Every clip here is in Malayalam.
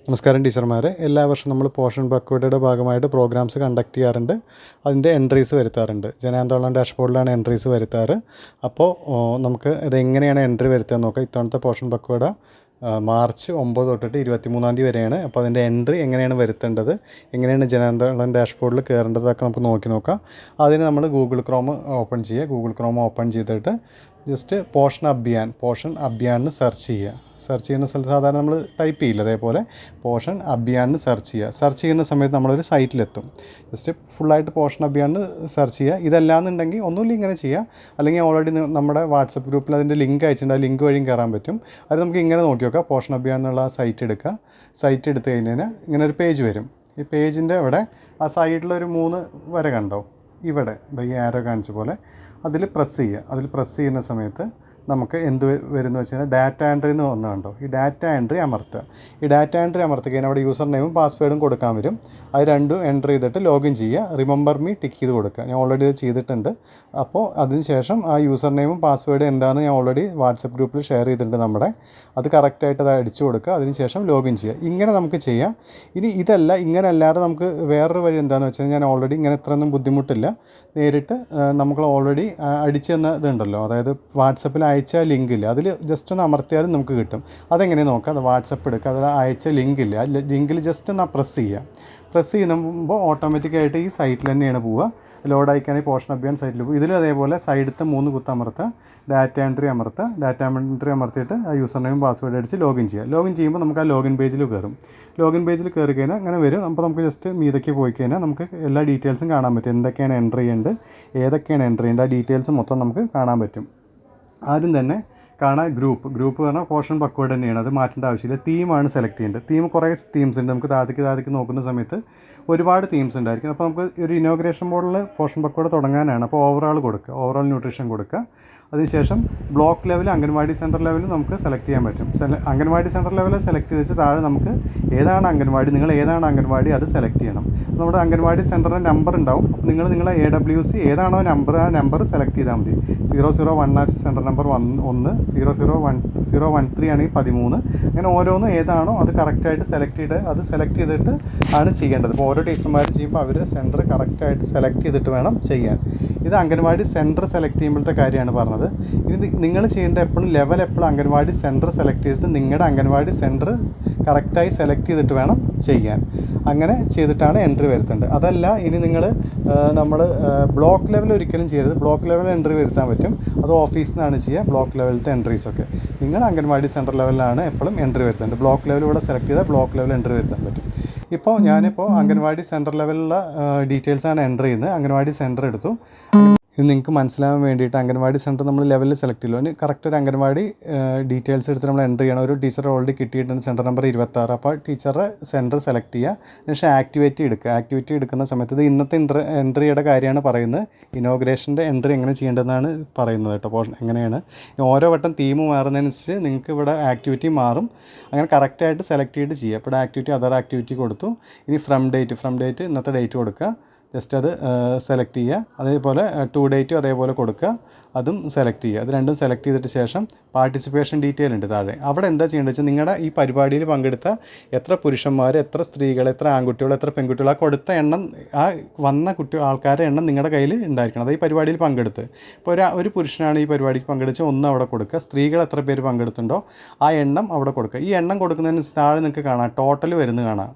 നമസ്കാരം ടീച്ചർമാരെ. എല്ലാ വർഷവും നമ്മൾ പോഷൻ ബക്വേഡയുടെ ഭാഗമായിട്ട് പ്രോഗ്രാംസ് കണ്ടക്ട് ചെയ്യാറുണ്ട്. അതിൻ്റെ എൻട്രീസ് വരുത്താറുണ്ട്. ജനാന്തോളം ഡാഷ്ബോർഡിലാണ് എൻട്രീസ് വരുത്താറ്. അപ്പോൾ നമുക്ക് ഇതെങ്ങനെയാണ് എൻട്രി വരുത്തുക നോക്കാം. ഇത്തവണത്തെ പോഷൻ ബക്വേഡ മാർച്ച് 9 തൊട്ടിട്ട് 23 വരെയാണ്. അപ്പോൾ അതിൻ്റെ എൻട്രി എങ്ങനെയാണ് വരുത്തേണ്ടത്, എങ്ങനെയാണ് ജനാന്തോളം ഡാഷ്ബോർഡിൽ കയറേണ്ടതൊക്കെ നമുക്ക് നോക്കാം. അതിന് നമ്മൾ ഗൂഗിൾ ക്രോം ഓപ്പൺ ചെയ്യുക. ഗൂഗിൾ ക്രോം ഓപ്പൺ ചെയ്തിട്ട് ജസ്റ്റ് പോഷൻ അഭിയാൻ എന്ന് സെർച്ച് ചെയ്യുന്ന സ്ഥലത്ത് സാധാരണ നമ്മൾ ടൈപ്പ് ചെയ്യില്ല, അതേപോലെ പോഷൻ അഭിയാൻ എന്ന് സെർച്ച് ചെയ്യുന്ന സമയത്ത് നമ്മളൊരു സൈറ്റിലെത്തും. ജസ്റ്റ് ഫുള്ളായിട്ട് പോഷൻ അഭിയാൻ എന്ന് സെർച്ച് ചെയ്യുക. ഇതല്ലാന്നുണ്ടെങ്കിൽ ഒന്നുമില്ല ഇങ്ങനെ ചെയ്യുക. അല്ലെങ്കിൽ ഓൾറെഡി നമ്മുടെ വാട്സപ്പ് ഗ്രൂപ്പിൽ അതിൻ്റെ ലിങ്ക് അയച്ചിട്ടുണ്ട്. ആ ലിങ്ക് വഴിയും കയറാൻ പറ്റും. അത് നമുക്ക് ഇങ്ങനെ നോക്കി നോക്കാം. പോഷൻ അഭിയാൻ എന്നുള്ള സൈറ്റ് എടുക്കുക. സൈറ്റ് എടുത്തു കഴിഞ്ഞാൽ ഇങ്ങനെ ഒരു പേജ് വരും. ഈ പേജിൻ്റെ ഇവിടെ ആ സൈഡിലൊരു 3 വര കണ്ടോ, ഇവിടെ ഈ ആരോ കാണിച്ച പോലെ അതിൽ പ്രസ് ചെയ്യുന്ന സമയത്ത് നമുക്ക് എന്ത് വരുന്നു വെച്ച് കഴിഞ്ഞാൽ ഡാറ്റ എൻട്രി എന്ന് വന്നു കണ്ടോ. ഈ ഡാറ്റ എൻട്രി അമർത്തുക. ഈ ഡാറ്റ എൻട്രി അമർത്തുകഴിഞ്ഞാൽ അവിടെ യൂസർ നെയിമും പാസ്വേഡും കൊടുക്കാൻ വരും. അത് രണ്ടും എൻ്റർ ചെയ്തിട്ട് ലോഗിൻ ചെയ്യുക. റിമെമ്പർ മീ ടിക്ക് ചെയ്ത് കൊടുക്കുക. ഞാൻ ഓൾറെഡി ഇത് ചെയ്തിട്ടുണ്ട്. അപ്പോൾ അതിനുശേഷം ആ യൂസർ നെയിമും പാസ്വേഡ് എന്താണെന്ന് ഞാൻ ഓൾറെഡി വാട്സപ്പ് ഗ്രൂപ്പിൽ ഷെയർ ചെയ്തിട്ടുണ്ട്. അത് കറക്റ്റായിട്ട് അത് അടിച്ചു കൊടുക്കുക. അതിനുശേഷം ലോഗിൻ ചെയ്യുക. ഇങ്ങനെ നമുക്ക് ചെയ്യാം. ഇനി ഇങ്ങനെ അല്ലാതെ നമുക്ക് വേറൊരു വഴി എന്താണെന്ന് വെച്ചാൽ, ഞാൻ ഓൾറെഡി ഇങ്ങനെ ഇത്രയൊന്നും ബുദ്ധിമുട്ടില്ല. നേരിട്ട് നമുക്ക് ഓൾറെഡി അടിച്ചു തന്ന ഇതുണ്ടല്ലോ, അതായത് വാട്സപ്പിൽ അയച്ച ലിങ്കില്ല, അതിൽ ജസ്റ്റ് ഒന്ന് അമർത്തിയാലും നമുക്ക് കിട്ടും. അതെങ്ങനെ നോക്കാം. അത് വാട്സപ്പ് എടുക്കുക. അതിൽ അയച്ച ലിങ്കില്ല, ലിങ്കിൽ ജസ്റ്റ് ഒന്ന് പ്രസ് ചെയ്യുമ്പോൾ ഓട്ടോമാറ്റിക്കായിട്ട് ഈ സൈറ്റിൽ തന്നെയാണ് പോവുക. ലോഡ് അയക്കാനായി പോഷൻ അഭിയാൻ സൈറ്റിൽ പോകും. ഇതിലും അതേപോലെ സൈഡത്തെ 3 കുത്ത് അമർത്തുക. ഡാറ്റ എൻട്രി അമർത്തിയിട്ട് ആ യൂസർ നെയിം പാസ്വേഡ് അടിച്ച് ലോഗിൻ ചെയ്യുമ്പോൾ നമുക്ക് ആ ലോഗിൻ പേജിൽ കയറും. ലോഗിൻ പേജിൽ കയറി കഴിഞ്ഞാൽ അങ്ങനെ വരും. അപ്പോൾ നമുക്ക് ജസ്റ്റ് മീതയ്ക്ക് പോയി കഴിഞ്ഞാൽ നമുക്ക് എല്ലാ ഡീറ്റെയിൽസും കാണാൻ പറ്റും. എന്തൊക്കെയാണ് എൻട്രി ചെയ്യേണ്ടത്, ഏതൊക്കെയാണ് എൻട്രി ചെയ്യേണ്ടത്, ആ ഡീറ്റെയിൽസ് മൊത്തം നമുക്ക് കാണാൻ പറ്റും. ആദ്യം തന്നെ കാണാൻ ഗ്രൂപ്പ് പറഞ്ഞാൽ പോഷൻ ബക്വേഡ് തന്നെയാണ്. അത് മാറ്റേണ്ട ആവശ്യമില്ല. തീമാണ് സെലക്ട് ചെയ്യേണ്ടത്. കുറേ തീംസ് ഉണ്ട്. നമുക്ക് താഴത്തേക്ക് നോക്കുന്ന സമയത്ത് ഒരുപാട് തീംസ് ഉണ്ടായിരിക്കും. അപ്പോൾ നമുക്ക് ഒരു ഇനോഗ്രേഷൻ മോഡലിൽ പോഷൻ ബക്വേഡ് തുടങ്ങാനാണ്. അപ്പോൾ ഓവറോൾ ന്യൂട്രീഷൻ കൊടുക്കുക. അതിനുശേഷം ബ്ലോക്ക് ലെവൽ, അംഗൻവാടി സെൻറ്റർ ലെവലും നമുക്ക് സെലക്ട് ചെയ്യാൻ പറ്റും. അംഗൻവാടി സെൻറ്റർ ലെവൽ സെലക്ട് ചെയ്ത് വെച്ച് താഴെ നമുക്ക് നിങ്ങൾ ഏതാണ് അംഗൻവാടി അത് സെലക്ട് ചെയ്യണം. നമ്മുടെ അംഗൻവാടി സെൻറ്ററിൻ്റെ നമ്പർ ഉണ്ടാവും. അപ്പോൾ നിങ്ങളെ AWC ഏതാണോ ആ നമ്പർ സെലക്ട് ചെയ്താൽ മതി. 001 ആണ് സെൻറ്റർ നമ്പർ 1, 013 ആണെങ്കിൽ 13, അങ്ങനെ ഓരോന്നും ഏതാണോ അത് കറക്റ്റായിട്ട് സെലക്ട് ചെയ്തിട്ട് ആണ് ചെയ്യേണ്ടത്. ഇപ്പോൾ ഓരോ ടീച്ചർമാർ ചെയ്യുമ്പോൾ അവർ സെൻറ്റർ കറക്റ്റായിട്ട് സെലക്ട് ചെയ്തിട്ട് വേണം ചെയ്യാൻ. ഇത് അംഗൻവാടി സെൻറ്റർ സെലക്ട് ചെയ്യുമ്പോഴത്തെ കാര്യമാണ് പറഞ്ഞത്. ഇത് നിങ്ങൾ ചെയ്യേണ്ട എപ്പോഴും അംഗൻവാടി സെൻറ്റർ സെലക്ട് ചെയ്തിട്ട് നിങ്ങളുടെ അംഗൻവാടി സെൻറ്റർ കറക്റ്റായി സെലക്ട് ചെയ്തിട്ട് വേണം ചെയ്യാൻ. അങ്ങനെ ചെയ്തിട്ടാണ് എൻട്രി വരുത്തേണ്ടത്. അതല്ല ഇനി നമ്മൾ ബ്ലോക്ക് ലെവൽ ഒരിക്കലും ചെയ്യരുത്. ബ്ലോക്ക് ലെവൽ എൻട്രി വരുത്താൻ പറ്റും. അത് ഓഫീസിൽ നിന്നാണ് ചെയ്യുക. ബ്ലോക്ക് ലെവലത്തെ എൻട്രീസൊക്കെ നിങ്ങൾ അംഗൻവാടി സെൻറ്റർ ലെവലിലാണ് എപ്പോഴും എൻട്രി വരുത്തേണ്ടത്. ബ്ലോക്ക് ലെവൽ ഇവിടെ സെലക്ട് ചെയ്താൽ ബ്ലോക്ക് ലെവൽ എൻട്രി വരുത്താൻ പറ്റും. ഞാനിപ്പോൾ അംഗൻവാടി സെൻറ്റർ ലെവലിലുള്ള ഡീറ്റെയിൽസാണ് എൻട്രി ചെയ്യുന്നത്. അംഗൻവാടി സെൻറ്റർ എടുത്തു. ഇത് നിങ്ങൾക്ക് മനസ്സിലാവാൻ വേണ്ടിയിട്ട് അംഗൻവാടി സെൻറ്റർ നമ്മൾ ലെവലിൽ സെലക്ട് ചെയ്യല്ലോ. അതിന് കറക്റ്റ് ഒരു അംഗൻവാടി ഡീറ്റെയിൽസ് എടുത്ത് നമ്മൾ എൻട്രി ചെയ്യണം. ഒരു ടീച്ചർ ഓൾറെഡി കിട്ടിയിട്ടുണ്ട്, സെൻറ്റർ നമ്പർ 26. അപ്പോൾ ടീച്ചറുടെ സെൻറ്റർ സെലക്ട് ചെയ്യുക. അതിനുശേഷം ആക്ടിവിറ്റി എടുക്കുന്ന സമയത്ത് ഇത് ഇന്നത്തെ എൻട്രിയുടെ കാര്യമാണ് പറയുന്നത്. ഇനോഗ്രേഷൻ്റെ എൻട്രി എങ്ങനെ ചെയ്യേണ്ടതെന്നാണ് പറയുന്നത് കേട്ടോ. അപ്പോൾ എങ്ങനെയാണ് ഓരോ വട്ടം തീം മാറുന്നതനുസരിച്ച് നിങ്ങൾക്ക് ഇവിടെ ആക്ടിവിറ്റി മാറും. അങ്ങനെ കറക്റ്റായിട്ട് സെലക്ട് ചെയ്തിട്ട് ചെയ്യുക. ഇപ്പോൾ അതർ ആക്ടിവിറ്റി കൊടുത്തു. ഇനി ഫ്രം ഡേറ്റ് ഇന്നത്തെ ഡേറ്റ് കൊടുക്കുക. ജസ്റ്റ് അത് സെലക്ട് ചെയ്യുക. അതേപോലെ ടു ഡേറ്റും അതേപോലെ കൊടുക്കുക. അതും സെലക്ട് ചെയ്യുക. അത് രണ്ടും സെലക്ട് ചെയ്തിട്ട് ശേഷം പാർട്ടിസിപ്പേഷൻ ഡീറ്റെയിൽ ഉണ്ട് താഴെ. അവിടെ എന്താ ചെയ്യേണ്ടത് വെച്ചാൽ നിങ്ങളുടെ ഈ പരിപാടിയിൽ പങ്കെടുത്ത എത്ര പുരുഷന്മാർ, എത്ര സ്ത്രീകൾ, എത്ര ആൺകുട്ടികൾ, എത്ര പെൺകുട്ടികൾ, ആ കൊടുത്ത എണ്ണം, ആ വന്ന ആൾക്കാരുടെ എണ്ണം നിങ്ങളുടെ കയ്യിൽ ഉണ്ടായിരിക്കണം. അത് ഈ പരിപാടിയിൽ പങ്കെടുത്ത് ഇപ്പോൾ ഒരു പുരുഷനാണ് ഈ പരിപാടിക്ക് പങ്കെടുത്ത് 1 അവിടെ കൊടുക്കുക. സ്ത്രീകൾ എത്ര പേര് പങ്കെടുത്തുണ്ടോ ആ എണ്ണം അവിടെ കൊടുക്കുക. ഈ എണ്ണം കൊടുക്കുന്നതിന് താഴെ നിങ്ങൾക്ക് കാണാം ടോട്ടൽ വരുന്നത് കാണാം.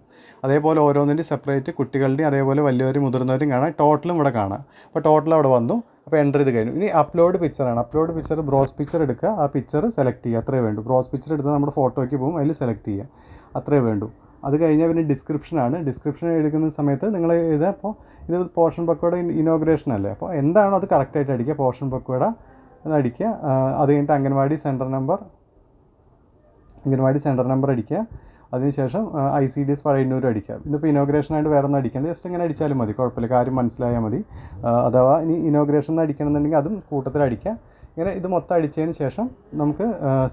അതേപോലെ ഓരോന്നിൻ്റെയും സെപ്പറേറ്റ് കുട്ടികളുടെയും അതേപോലെ വലിയവരും മുതിർന്നവരും കാണാം. ടോട്ടലും ഇവിടെ കാണാം. അപ്പോൾ ടോട്ടൽ അവിടെ വന്നു. അപ്പോൾ എൻ്റർ ചെയ്ത് കഴിഞ്ഞു. ഇനി അപ്ലോഡ് പിക്ചർ ബ്രോസ് പിക്ചർ എടുക്കുക. ആ പിക്ചർ സെലക്ട് ചെയ്യുക. അത്രേ വേണ്ടൂ. ബ്രോസ് പിക്ചർ എടുത്താൽ നമ്മുടെ ഫോട്ടോയ്ക്ക് പോകും. അതിൽ സെലക്ട് ചെയ്യുക. അത്രേ വേണ്ടൂ. അത് കഴിഞ്ഞാൽ പിന്നെ ഡിസ്ക്രിപ്ഷൻ എടുക്കുന്ന സമയത്ത് നിങ്ങൾ എഴുതുക. അപ്പോൾ ഇത് പോഷൻ ബക്വേഡ് ഇനോഗ്രേഷൻ അല്ലേ, അപ്പോൾ എന്താണോ അത് കറക്റ്റായിട്ട് അടിക്കുക. പോഷൻ ബക്വേഡ് അത് അടിക്കുക. അത് കഴിഞ്ഞിട്ട് അംഗൻവാടി സെൻറ്റർ നമ്പർ അടിക്കുക. അതിനുശേഷം ICDS പഴയന്നൂർ അടിക്കുക. ഇതിപ്പോൾ ഇനോഗ്രേഷനായിട്ട് വേറെ ഒന്നും അടിക്കേണ്ട, ജസ്റ്റ് ഇങ്ങനെ അടിച്ചാലും മതി, കുഴപ്പമില്ല, കാര്യം മനസ്സിലായാൽ മതി. അഥവാ ഇനി ഇനോഗ്രേഷൻ അടിക്കണമെന്നുണ്ടെങ്കിൽ അതും കൂട്ടത്തിൽ അടിക്കുക. ഇങ്ങനെ ഇത് മൊത്തം അടിച്ചതിന് ശേഷം നമുക്ക്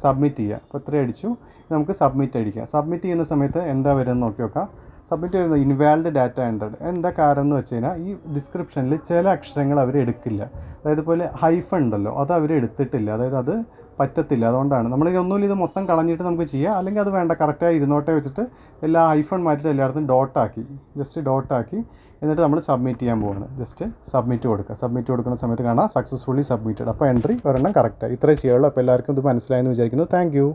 സബ്മിറ്റ് ചെയ്യുക. അപ്പോൾ ഇത്രയും അടിച്ചു. നമുക്ക് സബ്മിറ്റ് അടിക്കുക. സബ്മിറ്റ് ചെയ്യുന്ന സമയത്ത് എന്താ വരുന്നത് നോക്കി നോക്കാം. സബ്മിറ്റ് ചെയ്യുന്നത് ഇൻവാലിഡ് ഡാറ്റ എൻട്രഡ്. എന്താ കാരണം എന്ന് വെച്ച് കഴിഞ്ഞാൽ ഈ ഡിസ്ക്രിപ്ഷനിൽ ചില അക്ഷരങ്ങൾ അവർ എടുക്കില്ല. അതായത് പോലെ ഹൈഫൺ ഉണ്ടല്ലോ, അത് അവർ എടുത്തിട്ടില്ല. അതായത് അത് പറ്റത്തില്ല. അതുകൊണ്ടാണ് നമ്മൾ ഒന്നുമില്ല, ഇത് മൊത്തം കളഞ്ഞിട്ട് നമുക്ക് ചെയ്യാം, അല്ലെങ്കിൽ അത് വേണ്ട, കറക്റ്റായി ഇരുന്നോട്ടെ വെച്ചിട്ട് എല്ലാ ഐഫോൺ മാറ്റിയിട്ട് എല്ലായിടത്തും ഡോട്ടാക്കി, ജസ്റ്റ് ഡോട്ടാക്കി എന്നിട്ട് നമ്മൾ സബ്മിറ്റ് ചെയ്യാൻ പോവാണ്. ജസ്റ്റ് സബ്മിറ്റ് കൊടുക്കുക. സബ്മിറ്റ് കൊടുക്കുന്ന സമയത്ത് കാണാം സക്സസ്ഫുള്ളി സബ്മിറ്റഡ്. അപ്പോൾ എൻട്രി ഒരെണ്ണം കറക്റ്റായി. ഇത്രേ ചെയ്യുള്ളൂ. അപ്പോൾ എല്ലാവർക്കും ഇത് മനസ്സിലായെന്ന് വിചാരിക്കുന്നു. Thank you.